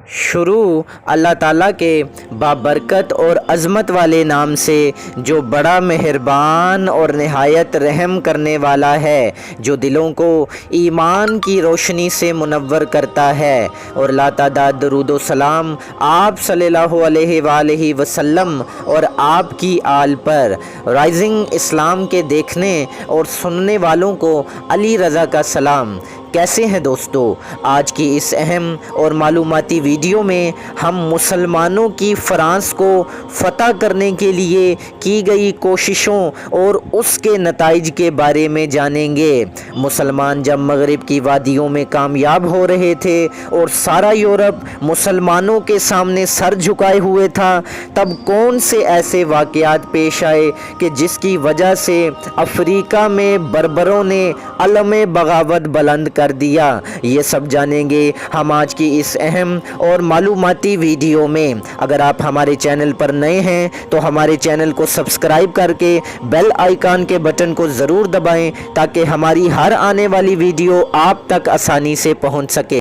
شروع اللہ تعالیٰ کے بابرکت اور عظمت والے نام سے جو بڑا مہربان اور نہایت رحم کرنے والا ہے، جو دلوں کو ایمان کی روشنی سے منور کرتا ہے، اور لاتعداد درود و سلام آپ صلی اللہ علیہ وآلہ وسلم اور آپ کی آل پر۔ رائزنگ اسلام کے دیکھنے اور سننے والوں کو علی رضا کا سلام۔ کیسے ہیں دوستو؟ آج کی اس اہم اور معلوماتی ویڈیو میں ہم مسلمانوں کی فرانس کو فتح کرنے کے لیے کی گئی کوششوں اور اس کے نتائج کے بارے میں جانیں گے۔ مسلمان جب مغرب کی وادیوں میں کامیاب ہو رہے تھے اور سارا یورپ مسلمانوں کے سامنے سر جھکائے ہوئے تھا، تب کون سے ایسے واقعات پیش آئے کہ جس کی وجہ سے افریقہ میں بربروں نے علم بغاوت بلند کر دیا؟ یہ سب جانیں گے ہم آج کی اس اہم اور معلوماتی ویڈیو میں۔ اگر آپ ہمارے چینل پر نئے ہیں تو ہمارے چینل کو سبسکرائب کر کے بیل آئیکن کے بٹن کو ضرور دبائیں تاکہ ہماری ہر آنے والی ویڈیو آپ تک آسانی سے پہنچ سکے۔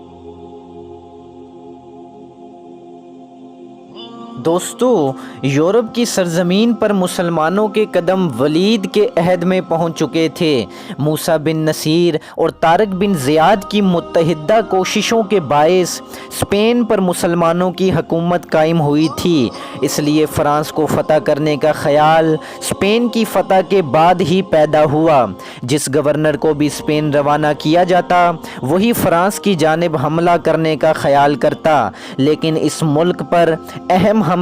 دوستو، یورپ کی سرزمین پر مسلمانوں کے قدم ولید کے عہد میں پہنچ چکے تھے۔ موسیٰ بن نصیر اور طارق بن زیاد کی متحدہ کوششوں کے باعث اسپین پر مسلمانوں کی حکومت قائم ہوئی تھی، اس لیے فرانس کو فتح کرنے کا خیال اسپین کی فتح کے بعد ہی پیدا ہوا۔ جس گورنر کو بھی اسپین روانہ کیا جاتا، وہی فرانس کی جانب حملہ کرنے کا خیال کرتا، لیکن اس ملک پر اہم حملہ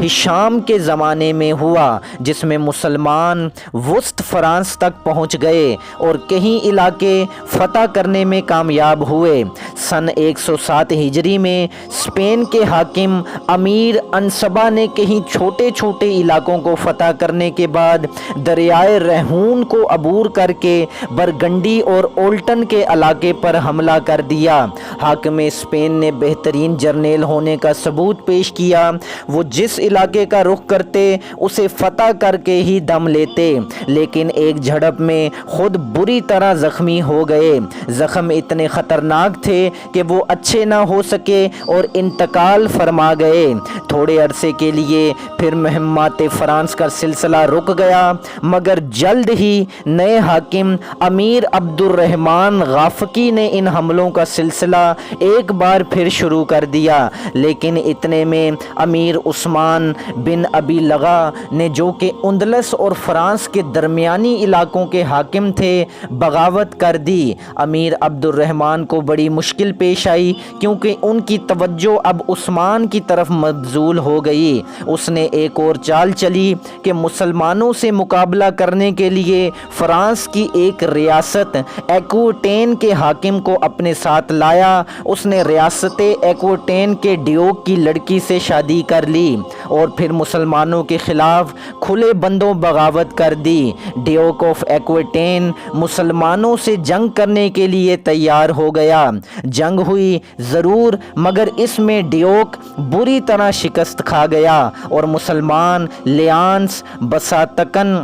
ہشام کے زمانے میں ہوا، جس میں مسلمان وسط فرانس تک پہنچ گئے اور کئی علاقے فتح کرنے میں کامیاب ہوئے۔ سن 107 ہجری میں اسپین کے حاکم امیر انصبا نے کئی چھوٹے چھوٹے علاقوں کو فتح کرنے کے بعد دریائے ریہون کو عبور کر کے برگنڈی اور اولٹن کے علاقے پر حملہ کر دیا۔ حاکم اسپین نے بہترین جرنیل ہونے کا ثبوت پیش کیا، وہ جس علاقے کا رخ کرتے اسے فتح کر کے ہی دم لیتے، لیکن ایک جھڑپ میں خود بری طرح زخمی ہو گئے۔ زخم اتنے خطرناک تھے کہ وہ اچھے نہ ہو سکے اور انتقال فرما گئے۔ تھوڑے عرصے کے لیے پھر مہمات فرانس کا سلسلہ رک گیا، مگر جلد ہی نئے حاکم امیر عبد الرحمن غافقی نے ان حملوں کا سلسلہ ایک بار پھر شروع کر دیا، لیکن اتنے میں امیر عثمان بن ابی لغا نے، جو کہ اندلس اور فرانس کے درمیانی علاقوں کے حاکم تھے، بغاوت کر دی۔ امیر عبد الرحمن کو بڑی مشکل پیش آئی کیونکہ ان کی توجہ اب عثمان کی طرف مبذول ہو گئی۔ اس نے ایک اور چال چلی کہ مسلمانوں سے مقابلہ کرنے کے لیے فرانس کی ایک ریاست ایکوٹین کے حاکم کو اپنے ساتھ لایا۔ اس نے ریاست ایکوٹین کے ڈیوک کی لڑکی سے شادی کر لی اور پھر مسلمانوں کے خلاف کھلے بندوں بغاوت کر دی۔ ڈیوک آف ایکوٹین مسلمانوں سے جنگ کرنے کے لیے تیار ہو گیا۔ جنگ ہوئی ضرور، مگر اس میں ڈیوک بری طرح شکست کھا گیا اور مسلمان لیانس، بساتکن،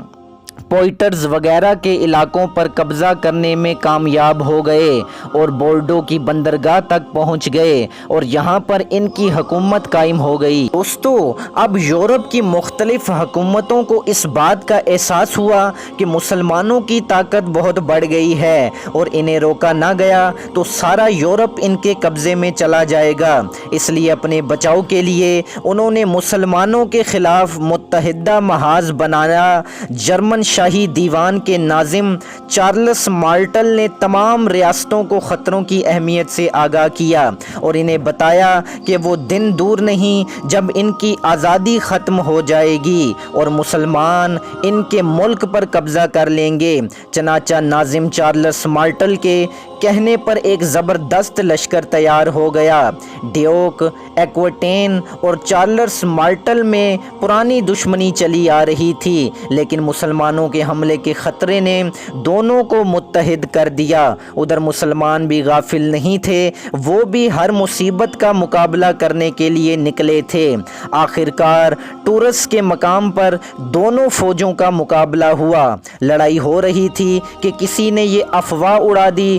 پوئٹرز وغیرہ کے علاقوں پر قبضہ کرنے میں کامیاب ہو گئے اور بورڈو کی بندرگاہ تک پہنچ گئے اور یہاں پر ان کی حکومت قائم ہو گئی۔ دوستو، اب یورپ کی مختلف حکومتوں کو اس بات کا احساس ہوا کہ مسلمانوں کی طاقت بہت بڑھ گئی ہے اور انہیں روکا نہ گیا تو سارا یورپ ان کے قبضے میں چلا جائے گا۔ اس لیے اپنے بچاؤ کے لیے انہوں نے مسلمانوں کے خلاف متحدہ محاذ بنایا۔ جرمن شاہی دیوان کے ناظم چارلس مارٹل نے تمام ریاستوں کو خطروں کی اہمیت سے آگاہ کیا اور انہیں بتایا کہ وہ دن دور نہیں جب ان کی آزادی ختم ہو جائے گی اور مسلمان ان کے ملک پر قبضہ کر لیں گے۔ چنانچہ ناظم چارلس مارٹل کے کہنے پر ایک زبردست لشکر تیار ہو گیا۔ ڈیوک ایکوٹین اور چارلس مارٹل میں پرانی دشمنی چلی آ رہی تھی، لیکن مسلمانوں کے حملے کے خطرے نے دونوں کو متحد کر دیا۔ ادھر مسلمان بھی غافل نہیں تھے، وہ بھی ہر مصیبت کا مقابلہ کرنے کے لیے نکلے تھے۔ آخرکار ٹورس کے مقام پر دونوں فوجوں کا مقابلہ ہوا۔ لڑائی ہو رہی تھی کہ کسی نے یہ افواہ اڑا دی